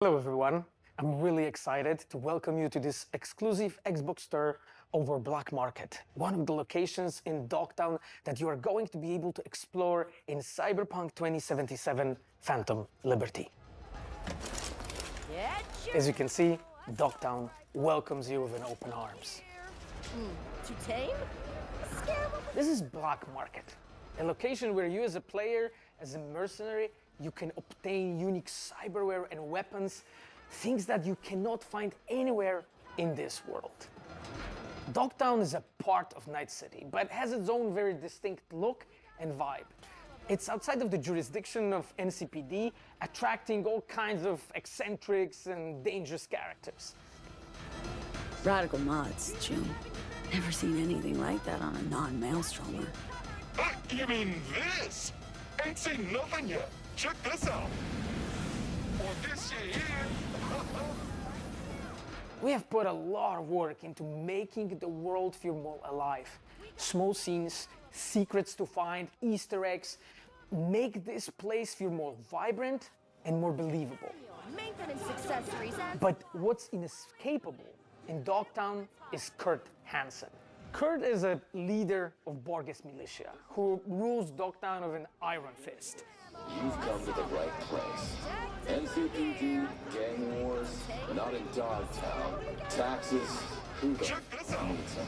Hello everyone, I'm really excited to welcome you to this exclusive Xbox store over Black Market, one of the locations in Dogtown that you are going to be able to explore in Cyberpunk 2077 Phantom Liberty. As you can see, Dogtown welcomes you with an open arms. Too tame? This is Black Market, a location where you as a player, as a mercenary, you can obtain unique cyberware and weapons, things that you cannot find anywhere in this world. Dogtown is a part of Night City, but has its own very distinct look and vibe. It's outside of the jurisdiction of NCPD, attracting all kinds of eccentrics and dangerous characters. Radical mods, June. Never seen anything like that on a non-maelstromer. You mean this? Ain't seen nothing yet. Check this out. Or this here. We have put a lot of work into making the world feel more alive. Small scenes, secrets to find, Easter eggs, make this place feel more vibrant and more believable. Maintenance accessories and... But what's inescapable in Dogtown is Kurt Hansen. Kurt is a leader of Borges militia who rules Dogtown with an iron fist. You've come to the right place. NCPD, gang wars, not in Dogtown. Taxes, who the Check this out. needs them?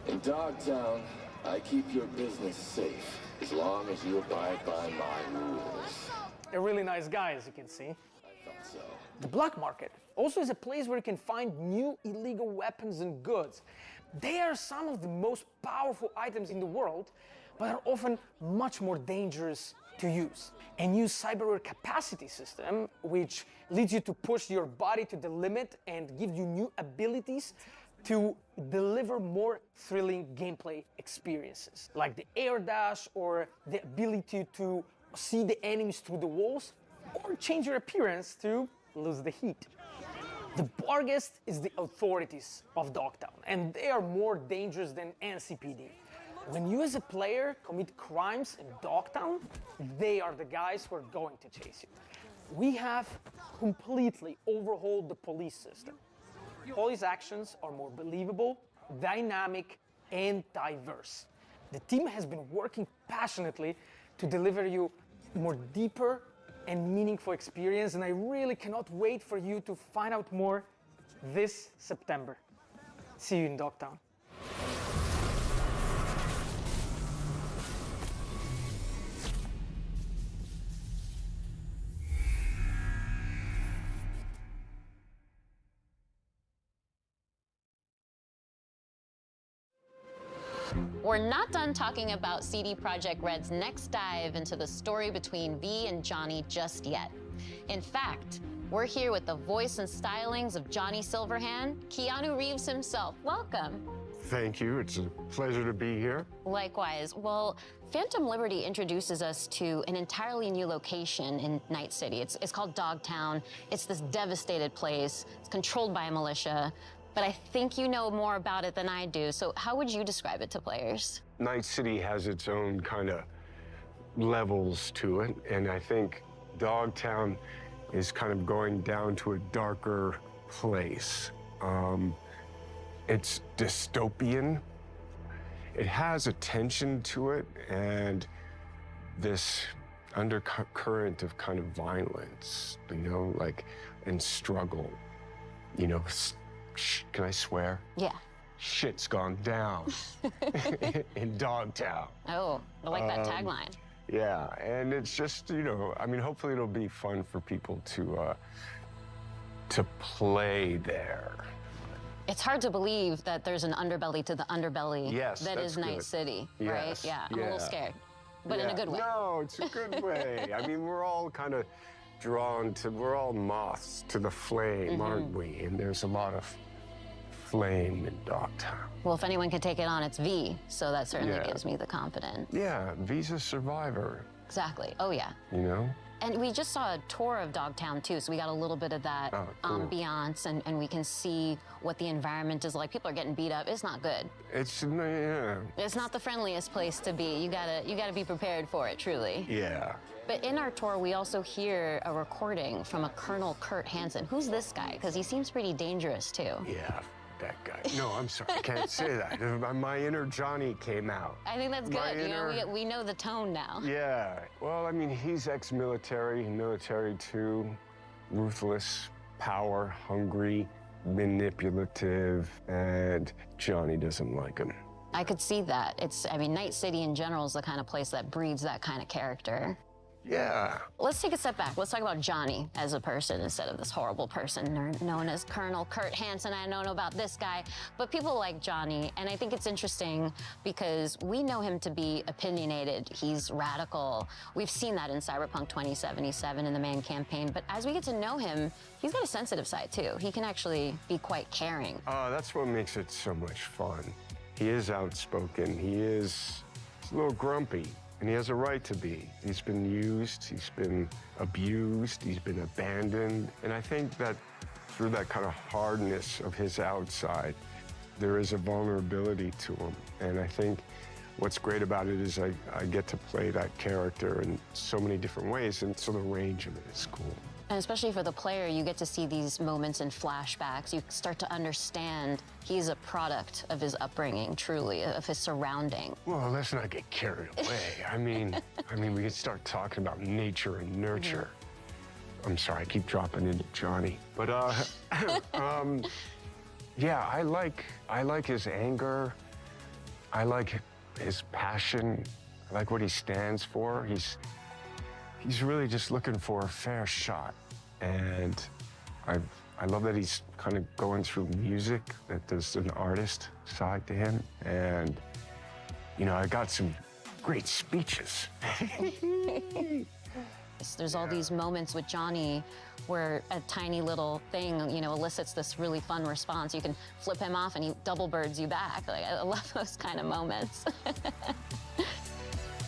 In Dogtown, I keep your business safe as long as you abide by my rules. A really nice guy, as you can see. I thought so. The Black Market also is a place where you can find new illegal weapons and goods. They are some of the most powerful items in the world, but are often much more dangerous to use. A new cyberware capacity system, which leads you to push your body to the limit and gives you new abilities to deliver more thrilling gameplay experiences, like the air dash or the ability to see the enemies through the walls, or change your appearance to lose the heat. The Borges is the authorities of Dogtown, and they are more dangerous than NCPD. When you as a player commit crimes in Dogtown, they are the guys who are going to chase you. We have completely overhauled the police system. Police actions are more believable, dynamic, and diverse. The team has been working passionately to deliver you more deeper and meaningful experience, and I really cannot wait for you to find out more this September. See you in Dogtown. We're not done talking about CD Projekt Red's next dive into the story between V and Johnny just yet. In fact, we're here with the voice and stylings of Johnny Silverhand, Keanu Reeves himself. Welcome. Thank you. It's a pleasure to be here. Likewise. Well, Phantom Liberty introduces us to an entirely new location in Night City. It's called Dogtown. It's this devastated place. It's controlled by a militia. But I think you know more about it than I do, so how would you describe it to players? Night City has its own kind of levels to it, and I think Dogtown is kind of going down to a darker place. It's dystopian. It has a tension to it, and this undercurrent of kind of violence, you know, like, and struggle, you know. Can I swear? Yeah. Shit's gone down in Dogtown. Oh, I like that tagline. Yeah, and it's just, you know, I mean, hopefully it'll be fun for people to play there. It's hard to believe that there's an underbelly to the underbelly Yes, that that's is Night good. City, right? Yes, Yeah, I'm a little yeah. scared, but in a Yeah. good way. No, it's a good way. I mean, we're all kind of drawn to, we're all moths to the flame, aren't we? And there's a lot of flame in Dogtown. Well, if anyone can take it on, it's V, so that certainly Yeah. gives me the confidence. Yeah, V's a survivor. Exactly. Oh, yeah. You know? And we just saw a tour of Dogtown, too, so we got a little bit of that cool. ambiance, and we can see what the environment is like. People are getting beat up. It's not good. It's, yeah. It's not the friendliest place to be. You gotta be prepared for it, truly. Yeah. But in our tour, we also hear a recording from a Colonel Kurt Hansen. Who's this guy? Because he seems pretty dangerous, too. Yeah, that guy. No, I'm sorry, I can't say that. My inner Johnny came out. I think that's My good. inner- You know, we know the tone now. Yeah, well, I mean, he's ex-military, military too, ruthless, power hungry, manipulative, and Johnny doesn't like him. I could see that. I mean, Night City in general is the kind of place that breeds that kind of character. Yeah. Let's take a step back. Let's talk about Johnny as a person instead of this horrible person known as Colonel Kurt Hansen. I don't know about this guy, but people like Johnny, and I think it's interesting because we know him to be opinionated. He's radical. We've seen that in Cyberpunk 2077 in the Man campaign, but as we get to know him, he's got a sensitive side too. He can actually be quite caring. That's what makes it so much fun. He is outspoken. He's a little grumpy. And he has a right to be. He's been used, he's been abused, he's been abandoned. And I think that through that kind of hardness of his outside, there is a vulnerability to him. And I think what's great about it is I get to play that character in so many different ways, and so the range of it is cool. And especially for the player, you get to see these moments in flashbacks. You start to understand he's a product of his upbringing, truly, of his surrounding. Well, let's not get carried away. I mean, we can start talking about nature and nurture. I'm sorry, I keep dropping into Johnny. But, yeah, I like his anger. I like his passion. I like what he stands for. He's really just looking for a fair shot. And I love that he's kind of going through music, that there's an artist side to him. And, you know, I got some great speeches. There's all these moments with Johnny where a tiny little thing, you know, elicits this really fun response. You can flip him off and he double birds you back. Like, I love those kind of moments.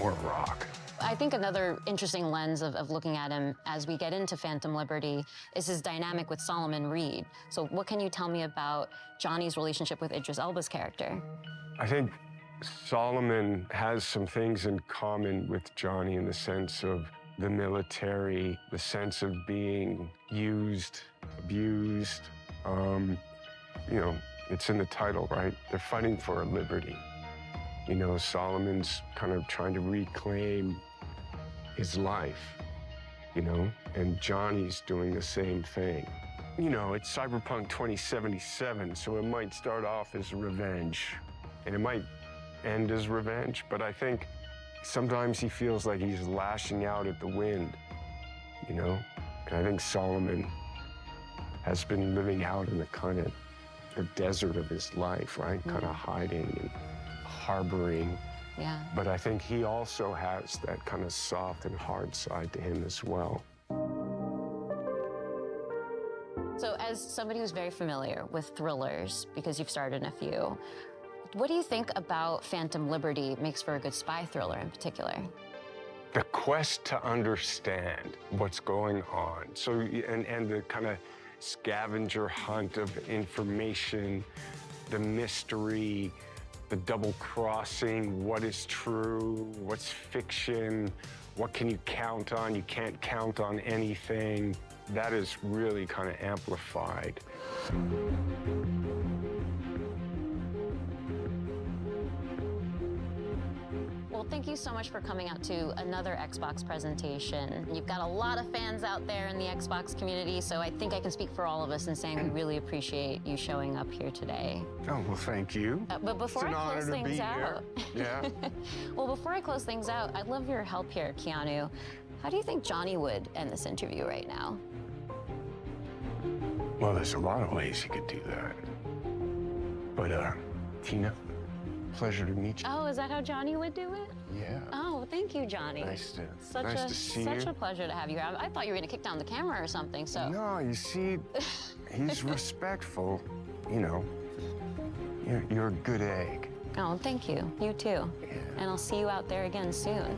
Or rock. I think another interesting lens of looking at him as we get into Phantom Liberty is his dynamic with Solomon Reed. So what can you tell me about Johnny's relationship with Idris Elba's character? I think Solomon has some things in common with Johnny in the sense of the military, the sense of being used, abused. You know, it's in the title, right? They're fighting for a liberty. You know, Solomon's kind of trying to reclaim his life, you know, and Johnny's doing the same thing. You know, it's Cyberpunk 2077, so it might start off as revenge, and it might end as revenge, but I think sometimes he feels like he's lashing out at the wind, you know? And I think Solomon has been living out in the kind of the desert of his life, right? Kind of hiding and harboring. Yeah. But I think he also has that kind of soft and hard side to him as well. So as somebody who's very familiar with thrillers, because you've starred in a few, what do you think about Phantom Liberty makes for a good spy thriller in particular? The quest to understand what's going on. So, and the kind of scavenger hunt of information, the mystery, the double crossing, what is true, what's fiction, what can you count on? You can't count on anything. That is really kind of amplified. Well, thank you so much for coming out to another Xbox presentation. You've got a lot of fans out there in the Xbox community, so I think I can speak for all of us in saying we really appreciate you showing up here today. Oh, well, thank you. But before I close things out, Yeah. well, before I close things out, I'd love your help here, Keanu. How do you think Johnny would end this interview right now? Well, there's a lot of ways you could do that. But, Tina, pleasure to meet you. Oh, is that how Johnny would do it? Yeah. Oh, thank you, Johnny. Nice to see Such you. a pleasure to have you here. I thought you were gonna kick down the camera or something, so. No, you see, he's respectful. You know, you're a good egg. Oh, thank you. You too. Yeah. And I'll see you out there again soon.